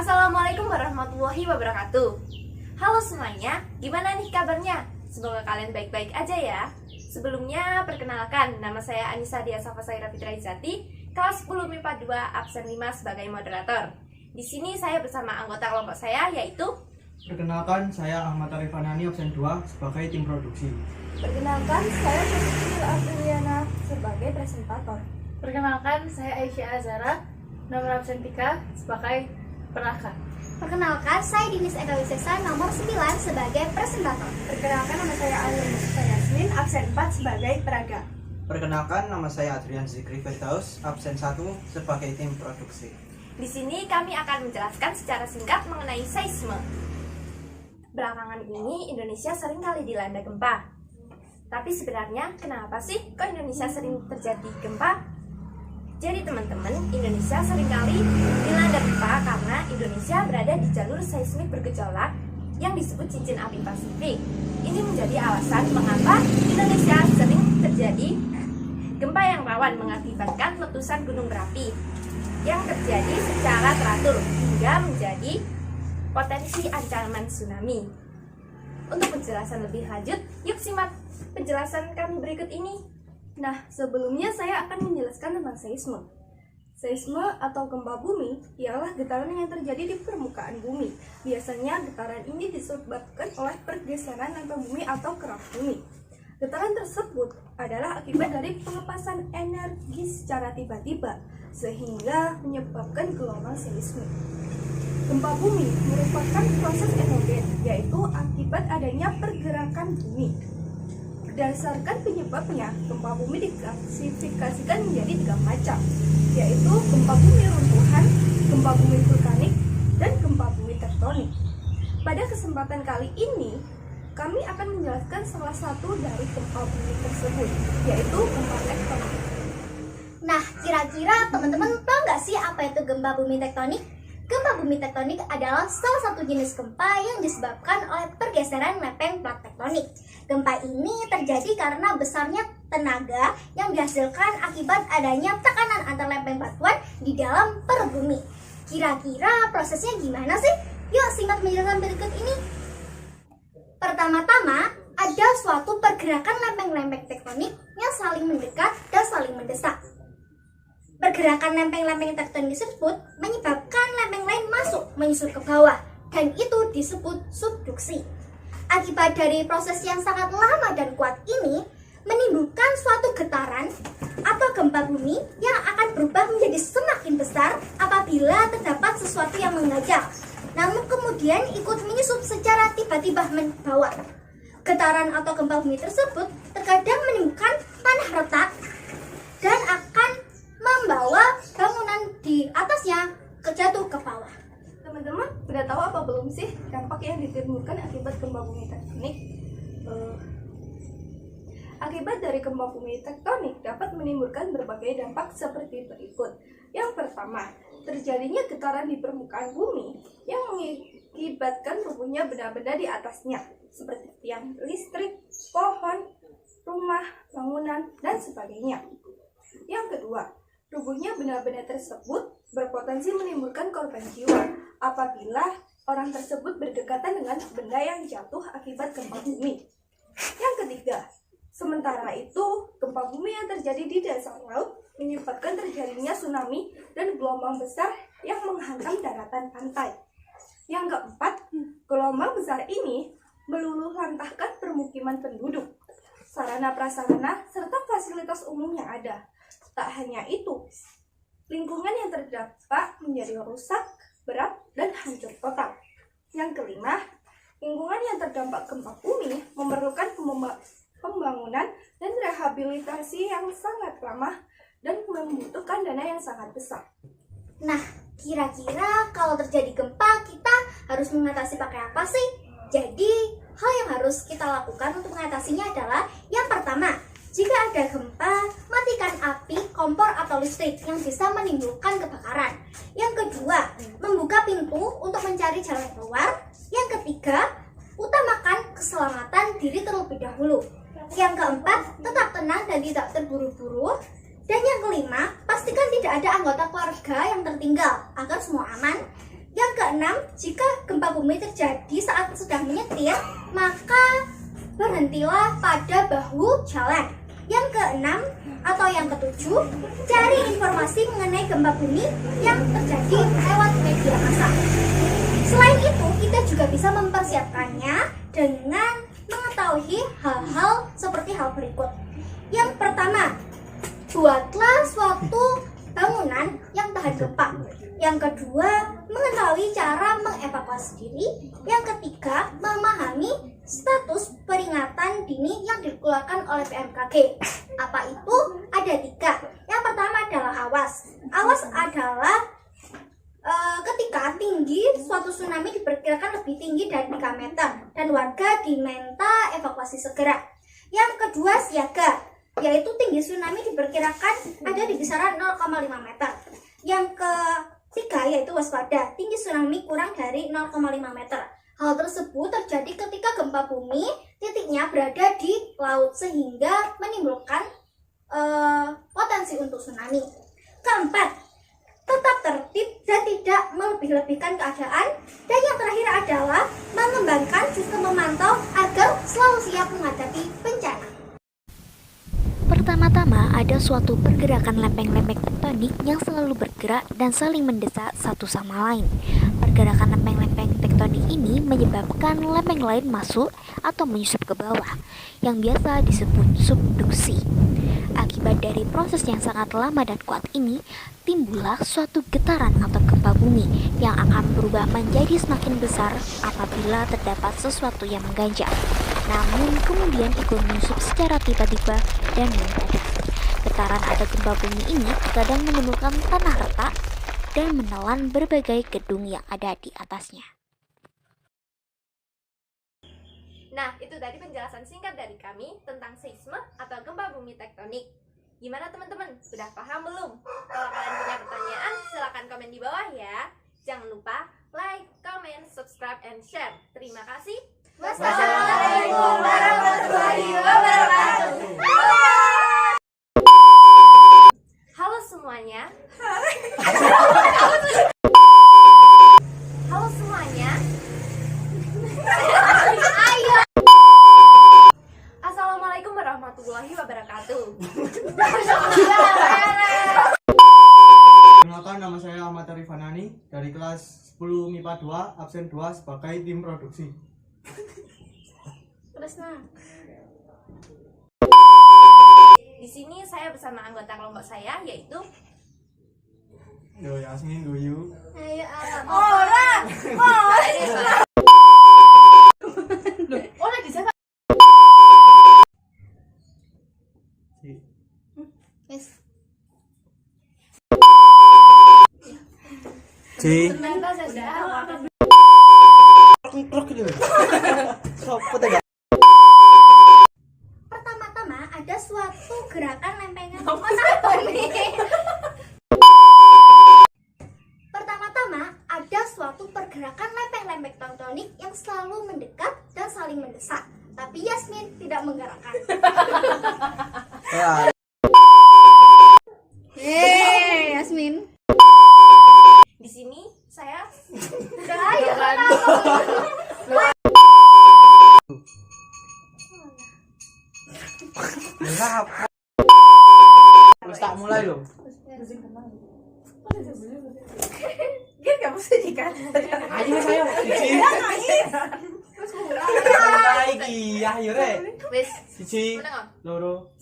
Assalamualaikum warahmatullahi wabarakatuh. Halo semuanya, gimana nih kabarnya? Semoga kalian baik-baik aja ya. Sebelumnya, perkenalkan, nama saya Anissa Dia Safasaira Fitra Izati, kelas 10 MIPA 2, absen 5 sebagai moderator. Di sini saya bersama anggota kelompok saya, yaitu Perkenalkan, saya Ahmad Arifanani, absen 2 sebagai tim produksi. Perkenalkan, saya Siti Apriliana sebagai presentator. Perkenalkan, saya Aisyah Azara, nomor absen 3 sebagai perangkat. Perkenalkan, saya Dinis Eka Wisesa, nomor 9 sebagai presentator. Perkenalkan, nama saya Alia Mustafa Yasmin, absen 4 sebagai peraga. Perkenalkan, nama saya Adrian Zikri Firdaus, absen 1 sebagai tim produksi. di sini kami akan menjelaskan secara singkat mengenai seisme. Belakangan ini Indonesia sering kali dilanda gempa. Tapi sebenarnya kenapa sih kok Indonesia sering terjadi gempa? Jadi teman-teman, Indonesia seringkali dilanda gempa karena Indonesia berada di jalur seismik bergejolak yang disebut cincin api Pasifik. Ini menjadi alasan mengapa Indonesia sering terjadi gempa yang rawan mengakibatkan letusan gunung berapi yang terjadi secara teratur hingga menjadi potensi ancaman tsunami. Untuk penjelasan lebih lanjut, yuk simak penjelasan kami berikut ini. Nah, sebelumnya saya akan menjelaskan tentang seisme. Seisme atau gempa bumi ialah getaran yang terjadi di permukaan bumi. Biasanya getaran ini disebabkan oleh pergeseran lempeng bumi atau kerak bumi. Getaran tersebut adalah akibat dari pelepasan energi secara tiba-tiba, sehingga menyebabkan gelombang seismik. Gempa bumi merupakan proses endogen, yaitu akibat adanya pergerakan bumi. Berdasarkan penyebabnya, gempa bumi diklasifikasikan menjadi 3 macam, yaitu gempa bumi runtuhan, gempa bumi vulkanik, dan gempa bumi tektonik. Pada kesempatan kali ini, kami akan menjelaskan salah satu dari gempa bumi tersebut, yaitu gempa tektonik. Nah, kira-kira teman-teman tahu nggak sih apa itu gempa bumi tektonik? Gempa bumi tektonik adalah salah satu jenis gempa yang disebabkan oleh pergeseran lempeng plat tektonik. Gempa ini terjadi karena besarnya tenaga yang dihasilkan akibat adanya tekanan antar lempeng batuan di dalam perut bumi. Kira-kira prosesnya gimana sih? Yuk simak penjelasan berikut ini. Pertama-tama, ada suatu pergerakan lempeng-lempeng tektonik yang saling mendekat dan saling mendesak. Pergerakan lempeng-lempeng tektonik tersebut menyebabkan lempeng lain masuk menyusur ke bawah, dan itu disebut subduksi. Akibat dari proses yang sangat lama dan kuat ini, menimbulkan suatu getaran atau gempa bumi yang akan berubah menjadi semakin besar apabila terdapat sesuatu yang mengganjal, namun kemudian ikut menyusup secara tiba-tiba ke bawah. Getaran atau gempa bumi tersebut terkadang menimbulkan tanah retak dan akan membawa bangunan di atasnya jatuh ke bawah. Teman-teman, udah tahu apa belum sih dampak yang ditimbulkan akibat gempa bumi tektonik? Akibat dari gempa bumi tektonik dapat menimbulkan berbagai dampak seperti berikut. Yang pertama, terjadinya getaran di permukaan bumi yang mengakibatkan rubuhnya benda-benda di atasnya, seperti tiang listrik, pohon, rumah, bangunan, dan sebagainya. Yang kedua, rubuhnya benda-benda tersebut berpotensi menimbulkan korban jiwa apabila orang tersebut berdekatan dengan benda yang jatuh akibat gempa bumi. Yang ketiga, sementara itu, gempa bumi yang terjadi di dasar laut menyebabkan terjadinya tsunami dan gelombang besar yang menghantam daratan pantai. Yang keempat, gelombang besar ini meluluhlantahkan permukiman penduduk, sarana prasarana, serta fasilitas umum yang ada. Tak hanya itu, lingkungan yang terdampak menjadi rusak, berat, dan hancur total. Yang kelima, lingkungan yang terdampak gempa bumi memerlukan pembangunan dan rehabilitasi yang sangat lama dan membutuhkan dana yang sangat besar. Nah, kira-kira kalau terjadi gempa, kita harus mengatasi pakai apa sih? Jadi, hal yang harus kita lakukan untuk mengatasinya adalah yang pertama, jika ada gempa, matikan api, kompor, atau listrik yang bisa menimbulkan kebakaran. Yang kedua, membuka pintu untuk mencari jalan keluar. Yang ketiga, utamakan keselamatan diri terlebih dahulu. Yang keempat, tetap tenang dan tidak terburu-buru. Dan yang kelima, pastikan tidak ada anggota keluarga yang tertinggal agar semua aman. Yang keenam, jika gempa bumi terjadi saat sedang menyetir, maka berhentilah pada bahu jalan. Yang keenam atau yang ketujuh, cari informasi mengenai gempa bumi yang terjadi lewat media massa. Selain itu, kita juga bisa mempersiapkannya dengan mengetahui hal-hal seperti hal berikut. Yang pertama, buatlah suatu bangunan yang tahan gempa. Yang kedua, mengetahui cara mengevakuasi diri. Yang ketiga, memahami status peringatan dini yang dikeluarkan oleh BMKG. Apa itu? Ada 3. Yang pertama adalah awas. Awas adalah ketika tinggi suatu tsunami diperkirakan lebih tinggi dari 3 meter dan warga diminta evakuasi segera. Yang kedua, siaga, yaitu tinggi tsunami diperkirakan ada di kisaran 0,5 meter. Yang ketiga yaitu waspada, tinggi tsunami kurang dari 0,5 meter. Hal tersebut terjadi ketika gempa bumi titiknya berada di laut sehingga menimbulkan potensi untuk tsunami. Keempat, tetap tertib dan tidak melebih-lebihkan keadaan. Dan yang terakhir adalah mengembangkan sistem memantau agar selalu siap menghadapi bencana. Pertama-tama, ada suatu pergerakan lempeng-lempeng tektonik yang selalu bergerak dan saling mendesak satu sama lain. Pergerakan lempeng-lempeng tektonik ini menyebabkan lempeng lain masuk atau menyusup ke bawah, yang biasa disebut subduksi. Akibat dari proses yang sangat lama dan kuat ini, timbullah suatu getaran atau gempa bumi yang akan berubah menjadi semakin besar apabila terdapat sesuatu yang mengganjal, namun kemudian ikut menyusup secara tiba-tiba dan mendadak. Getaran atau gempa bumi ini kadang menimbulkan tanah retak dan menelan berbagai gedung yang ada di atasnya. Nah, itu tadi penjelasan singkat dari kami tentang seisme atau gempa bumi tektonik. Gimana teman-teman? Sudah paham belum? Kalau kalian punya pertanyaan, silahkan komen di bawah ya. Jangan lupa like, comment, subscribe, and share. Terima kasih. Wassalamualaikum warahmatullahi wabarakatuh. Halo semuanya. Halo semuanya. Assalamualaikum warahmatullahi wabarakatuh. Perkenalkan, nama saya Ahmad Arifanani dari kelas 10 MIPA 2 absen 2 sebagai tim produksi. Terus Di sini saya bersama anggota kelompok saya yaitu Yo Yasmin, Guyu. ayo orang. Si. Ternyata saya sudah Pertama-tama ada suatu gerakan lempengan tektonik. Pertama-tama ada suatu pergerakan lempeng-lempeng tektonik yang selalu mendekat dan saling mendesak. Tapi Yasmin tidak menggerakkan. Ya, Yasmin. di sini saya enggak apa. Terus tak mulai loh. Gak kamu sedihkan. Ayo saya. Lagi, ayo re. Wes, Siji, mana loro.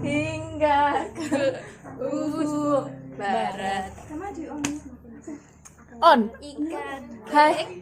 hingga ke ufuk barat. On. Ikan Hai.